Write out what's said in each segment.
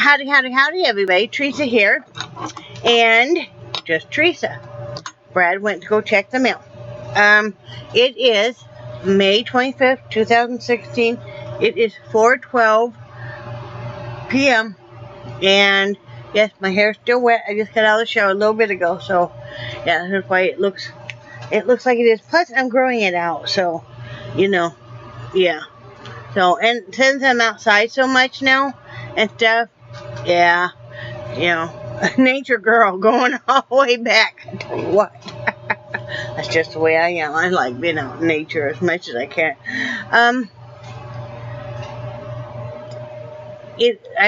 Howdy, howdy, howdy, everybody. Teresa here. And just Teresa. Brad went to go check the mail. It is May 25th, 2016. It is 4:12 p.m. And yes, my hair's still wet. I just got out of the shower a little bit ago. So, yeah, that's why it looks like it is. Plus, I'm growing it out. So, you know, yeah. So, and since I'm outside so much now and stuff, yeah, you know, nature girl going all the way back. I tell you what, that's just the way I am. I like being out in nature as much as I can. I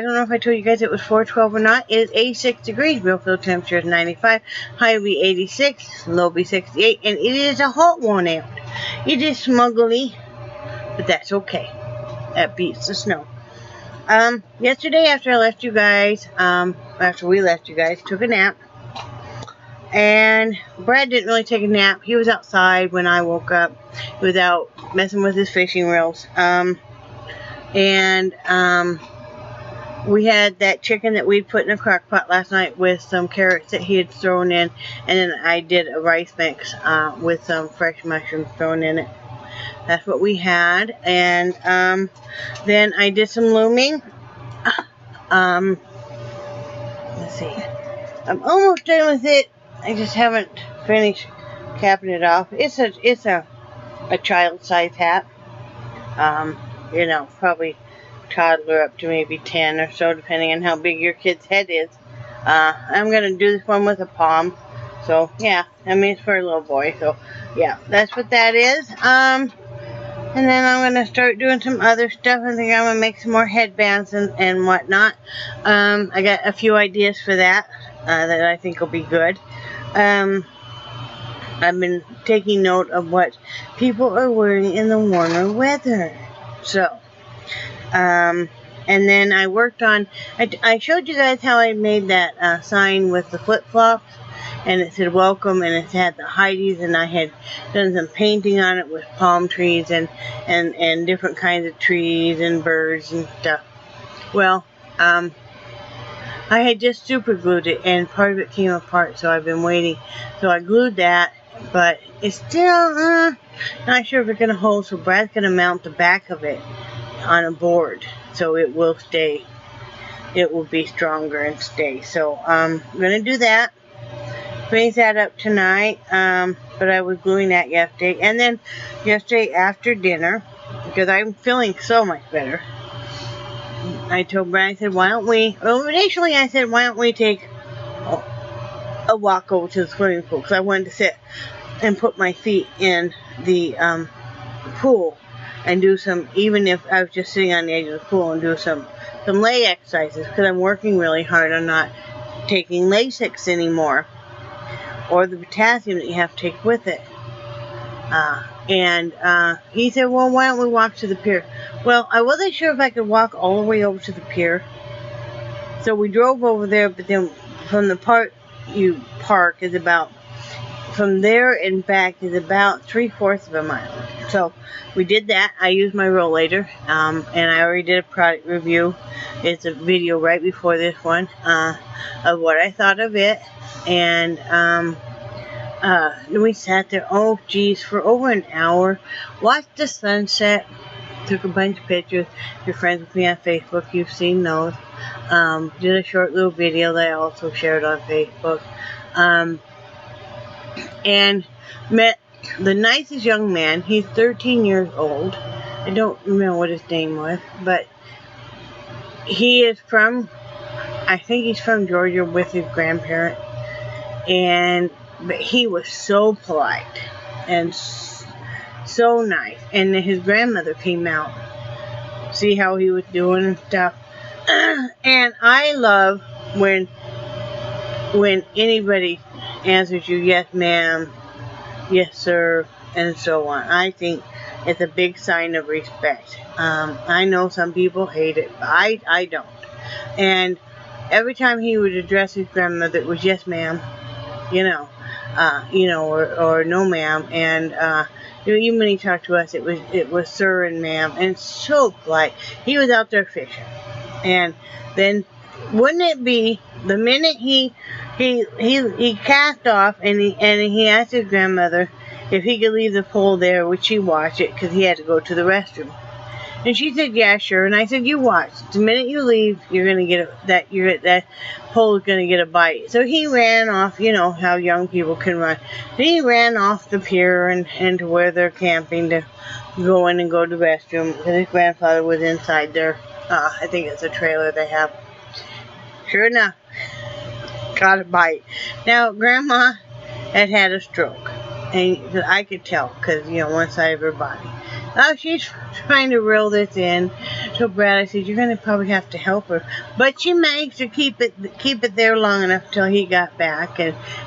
don't know if I told you guys it was 4:12 or not. It is 86 degrees. Real field temperature is 95. High will be 86. Low will be 68. And it is a hot one out. It is smuggly, but that's okay. That beats the snow. Yesterday after I left you guys, after we left you guys, took a nap. And Brad didn't really take a nap. He was outside when I woke up. He was out messing with his fishing reels. We had that chicken that we'd put in a crock pot last night with some carrots that he had thrown in. And then I did a rice mix, with some fresh mushrooms thrown in it. That's what we had. And then I did some looming. Let's see. I'm almost done with it. I just haven't finished capping it off. It's a child-size hat. You know, probably toddler up to maybe 10 or so, depending on how big your kid's head is. I'm gonna do this one with a palm. So yeah, I mean it's for a little boy. So yeah, that's what that is. And then I'm going to start doing some other stuff. I think I'm going to make some more headbands and whatnot. I got a few ideas for that that I think will be good. I've been taking note of what people are wearing in the warmer weather. So, and then I worked on, I showed you guys how I made that sign with the flip-flops. And it said welcome, and it had the Heides, and I had done some painting on it with palm trees and different kinds of trees and birds and stuff. Well, I had just super glued it, and part of it came apart, so I've been waiting. So I glued that, but it's still not sure if it's going to hold, so Brad's going to mount the back of it on a board, so it will stay. It will be stronger and stay. So I'm going to do that. Finish that up tonight, but I was gluing that yesterday. And then yesterday after dinner, because I'm feeling so much better, I told Brian, I said, why don't we, well, initially I said, why don't we take a walk over to the swimming pool, because I wanted to sit and put my feet in the pool and do some, even if I was just sitting on the edge of the pool, and do some leg exercises, because I'm working really hard on not taking Lasix anymore, or the potassium that you have to take with it. He said, well, why don't we walk to the pier? Well, I wasn't sure if I could walk all the way over to the pier. So we drove over there, but then from the part you park is about, from there and back is about 3/4 of a mile. So we did that. I used my rollator, and I already did a product review. It's a video right before this one, of what I thought of it. And we sat there, oh geez, for over an hour, watched the sunset, took a bunch of pictures. If you're friends with me on Facebook, you've seen those. Did a short little video that I also shared on Facebook. And met the nicest young man. He's 13 years old. I don't remember what his name was, but he is from, I think he's from Georgia with his grandparent. But he was so polite and so nice. And then his grandmother came out, see how he was doing and stuff. And I love when anybody answers you, yes ma'am, yes sir, and so on. I think it's a big sign of respect. I know some people hate it, but I don't. And every time he would address his grandmother, it was yes ma'am, or no ma'am. And even when he talked to us, it was sir and ma'am, and so polite. He was out there fishing, and then wouldn't it be the minute he cast off and he asked his grandmother if he could leave the pole there, would she watch it because he had to go to the restroom? And she said, yeah, sure. And I said, you watch. The minute you leave, you're gonna get that pole is gonna get a bite. So he ran off. You know how young people can run. He ran off the pier and to where they're camping to go in and go to the restroom. And his grandfather was inside there. I think it's a trailer they have. Sure enough, got a bite. Now, Grandma had a stroke, and I could tell because one side of her body. Oh, she's trying to reel this in. So Brad, I said, you're going to probably have to help her. But she managed to keep it there long enough till he got back.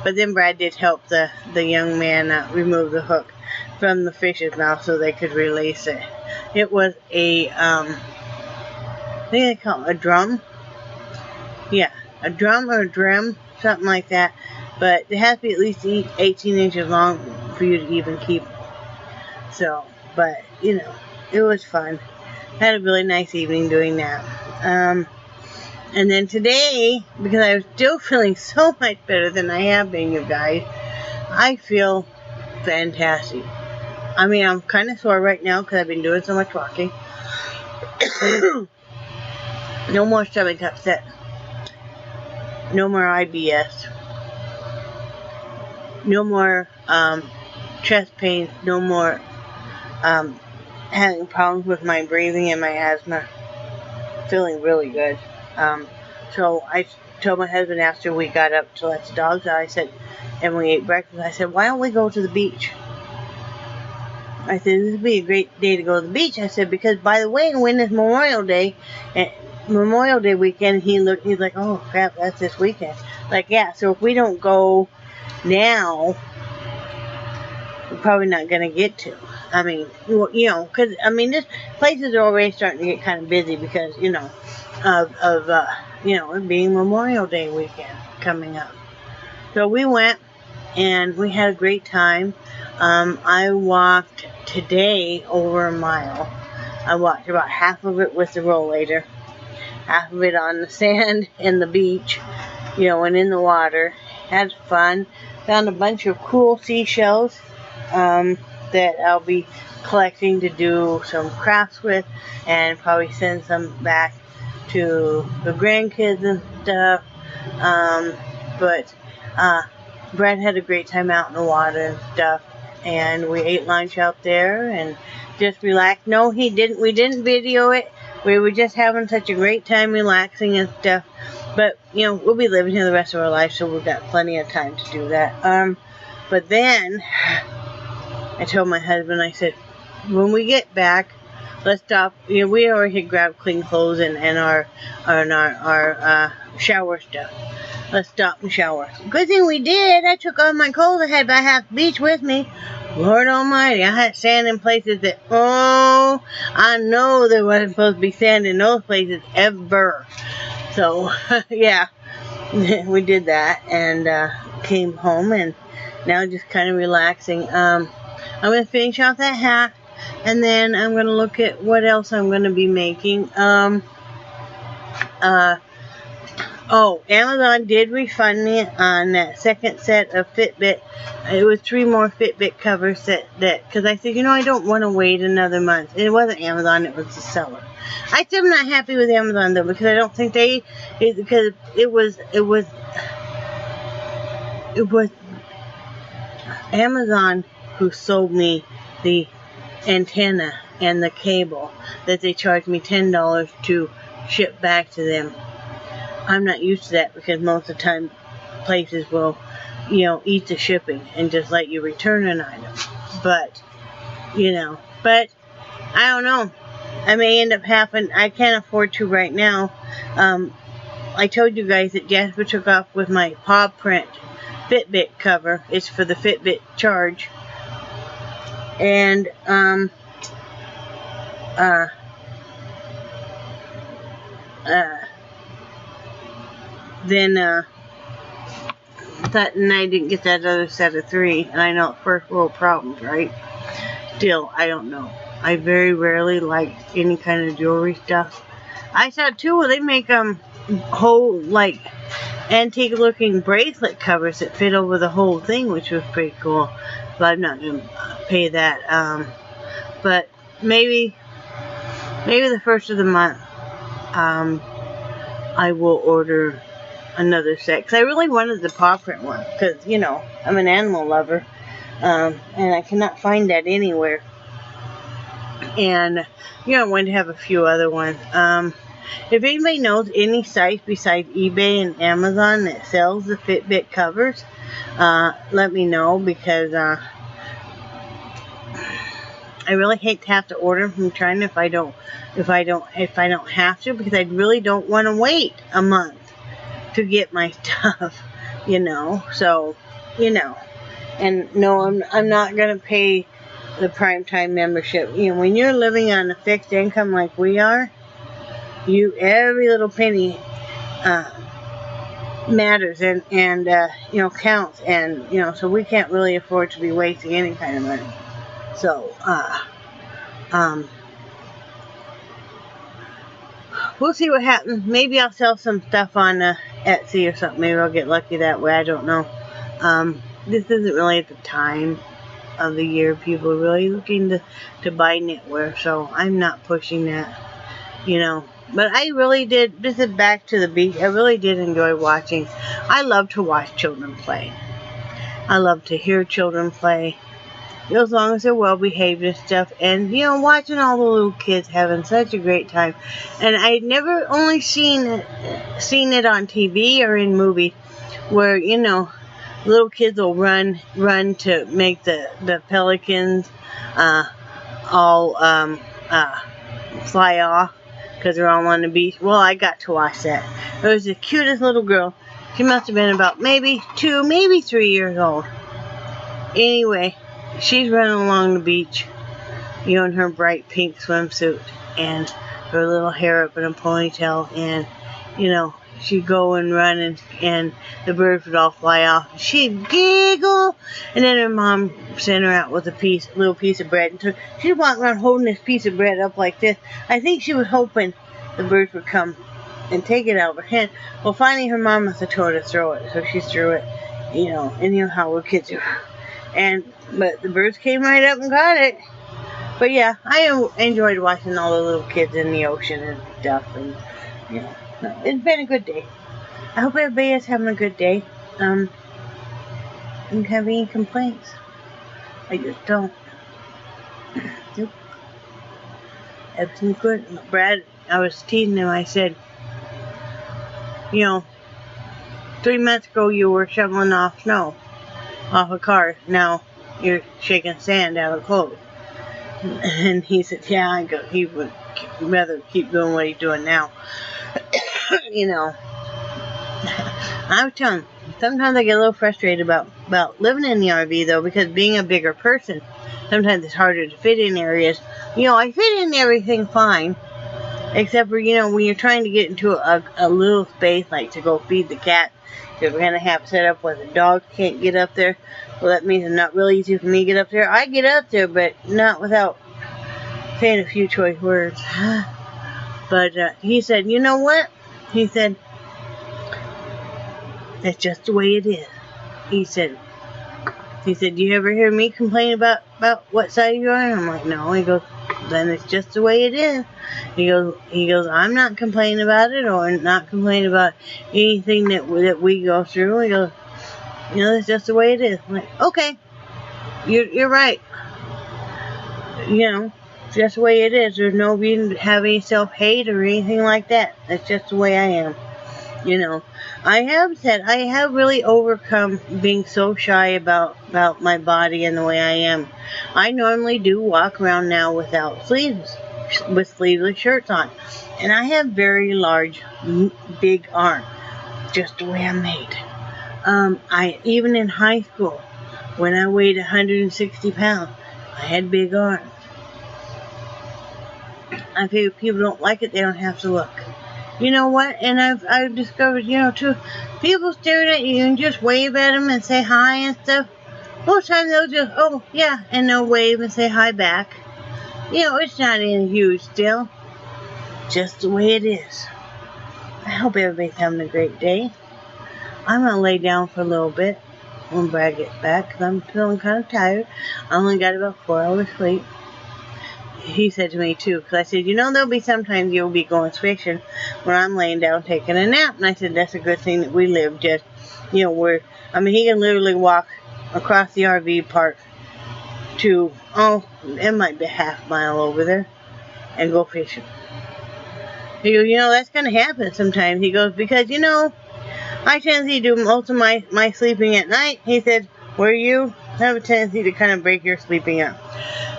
But then Brad did help the young man remove the hook from the fish's mouth so they could release it. It was a, I think they call it a drum. Yeah, a drum or a drum, something like that. But it has to be at least 18 inches long for you to even keep it. So, but, it was fun. Had a really nice evening doing that. And then today, because I was still feeling so much better than I have been, you guys, I feel fantastic. I mean, I'm kind of sore right now because I've been doing so much walking. No more stomach upset. No more IBS. No more chest pain. No more having problems with my breathing and my asthma. Feeling really good. So I told my husband after we got up to let the dogs out, I said, and we ate breakfast, I said, why don't we go to the beach? I said, this would be a great day to go to the beach. I said, because by the way, when it's Memorial Day weekend, he's like, oh crap, that's this weekend. Like, yeah, so if we don't go now, we're probably not going to get to. I mean, because, this places are already starting to get kind of busy because, of it being Memorial Day weekend coming up. So we went, and we had a great time. I walked today over a mile. I walked about half of it with the rollator, half of it on the sand and the beach, and in the water. Had fun. Found a bunch of cool seashells that I'll be collecting to do some crafts with and probably send some back to the grandkids and stuff. But Brad had a great time out in the water and stuff, and we ate lunch out there and just relaxed. No, we didn't video it. We were just having such a great time relaxing and stuff. But, we'll be living here the rest of our life, so we've got plenty of time to do that. But then I told my husband, I said, when we get back, let's stop. We already grabbed clean clothes and our shower stuff. Let's stop and shower. Good thing we did. I took off my clothes. I had about half the beach with me. Lord almighty, I had sand in places that, I know there wasn't supposed to be sand in those places ever. So, yeah, we did that and came home and now just kind of relaxing. I'm going to finish off that hat and then I'm going to look at what else I'm going to be making. Amazon did refund me on that second set of Fitbit. It was 3 more Fitbit covers that because I said, I don't want to wait another month. It wasn't Amazon, it was the seller. I still am not happy with Amazon though because I don't think because it was Amazon who sold me the antenna and the cable that they charged me $10 to ship back to them. I'm not used to that because most of the time places will, eat the shipping and just let you return an item. But, but I don't know. I may end up having, I can't afford to right now. I told you guys that Jasper took off with my paw print Fitbit cover. It's for the Fitbit charge. And, then and I didn't get that other set of 3, and I know first world problems, right? Still, I don't know. I very rarely like any kind of jewelry stuff. I saw too, they make whole, like, antique looking bracelet covers that fit over the whole thing, which was pretty cool. But I'm not going to pay that. But maybe the first of the month, I will order another set. Because I really wanted the paw print one. Because, you know, I'm an animal lover. And I cannot find that anywhere. And, you know, I wanted to have a few other ones. If anybody knows any sites besides eBay and Amazon that sells the Fitbit covers, let me know, because I really hate to have to order them from China if I don't have to, because I really don't want to wait a month to get my stuff, you know. So, you know, and no, I'm not gonna pay the primetime membership. You know, when you're living on a fixed income like we are, every little penny matters and you know, counts, and you know, so we can't really afford to be wasting any kind of money. So we'll see what happens. Maybe I'll sell some stuff on Etsy or something. Maybe I'll get lucky that way. I don't know. This isn't really at the time of the year people are really looking to buy knitwear, so I'm not pushing that, you know. But I really did, this is back to the beach, I really did enjoy watching. I love to watch children play. I love to hear children play, as long as they're well behaved and stuff. And, you know, watching all the little kids having such a great time. And I'd never only seen it on TV or in movies, where, you know, little kids will run to make the pelicans all fly off, because they're all on the beach. Well, I got to watch that. It was the cutest little girl. She must have been about maybe 2, maybe 3 years old. Anyway, she's running along the beach, you know, in her bright pink swimsuit and her little hair up in a ponytail, and, you know, she'd go and run, and the birds would all fly off. She'd giggle, and then her mom sent her out with a little piece of bread. And she'd walk around holding this piece of bread up like this. I think she was hoping the birds would come and take it out of her hand. Well, finally her mom must have told her to throw it, so she threw it, you know, and you know how little kids do. But the birds came right up and got it. But yeah, I enjoyed watching all the little kids in the ocean and stuff, and, you know. It's been a good day. I hope everybody is having a good day. Don't have any complaints. I just don't. Nope. Everything's good. Brad, I was teasing him. I said, you know, 3 months ago you were shoveling off snow off a car. Now you're shaking sand out of clothes. And he said, yeah, he would rather keep doing what he's doing now. You know, I was telling him, sometimes I get a little frustrated about living in the RV, though, because being a bigger person, sometimes it's harder to fit in areas. You know, I fit in everything fine, except for, you know, when you're trying to get into a little space, like to go feed the cat, because we're going to have set up where the dog can't get up there. Well, that means it's not really easy for me to get up there. I get up there, but not without saying a few choice words. But he said, you know what? He said, that's just the way it is. He said, do you ever hear me complain about what side you're on? I'm like, no. He goes, then it's just the way it is. He goes, I'm not complaining about it, or not complaining about anything that we go through. He goes, you know, it's just the way it is. I'm like, okay, you're right. You know, it's just the way it is. There's no reason to have any self-hate or anything like that. That's just the way I am. You know, I have really overcome being so shy about my body and the way I am. I normally do walk around now without sleeves, with sleeveless shirts on. And I have very large, big arms, just the way I'm made. Even in high school, when I weighed 160 pounds, I had big arms. I figure if people don't like it, they don't have to look. You know what? And I've discovered, you know, too, people staring at you and just wave at them and say hi and stuff. Most times they'll just, oh, yeah, and they'll wave and say hi back. You know, it's not any huge deal. Just the way it is. I hope everybody's having a great day. I'm going to lay down for a little bit when Brad gets back because I'm feeling kind of tired. I only got about 4 hours sleep. He said to me too, because I said, you know, there'll be sometimes you'll be going fishing when I'm laying down taking a nap. And I said, that's a good thing that we live just, you know, he can literally walk across the RV park to, it might be a half mile over there and go fishing. He goes, you know, that's going to happen sometimes. He goes, because, you know, I tendency to do most of my sleeping at night. He said, where you have a tendency to kind of break your sleeping up.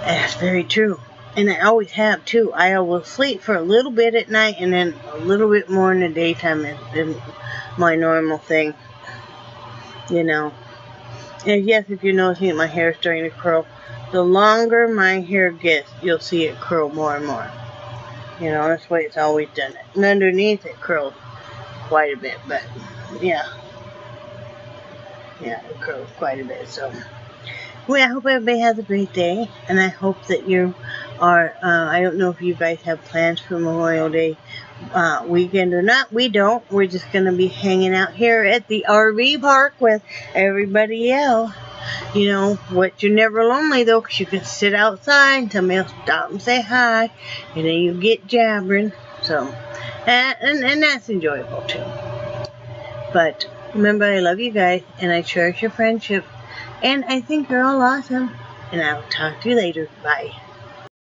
And that's very true. And I always have, too. I will sleep for a little bit at night and then a little bit more in the daytime is my normal thing. You know. And yes, if you're noticing that my hair is starting to curl, the longer my hair gets, you'll see it curl more and more. You know, that's the way it's always done it. And underneath it curls quite a bit, but yeah. Yeah, it curls quite a bit, so. Well, I hope everybody has a great day, and I hope that you are, I don't know if you guys have plans for Memorial Day weekend or not. We don't. We're just going to be hanging out here at the RV park with everybody else. You know, what, you're never lonely, though, because you can sit outside and somebody will stop and say hi, and then you get jabbering. So, and that's enjoyable, too. But remember, I love you guys, and I cherish your friendship. And I think you're all awesome. And I'll talk to you later. Bye.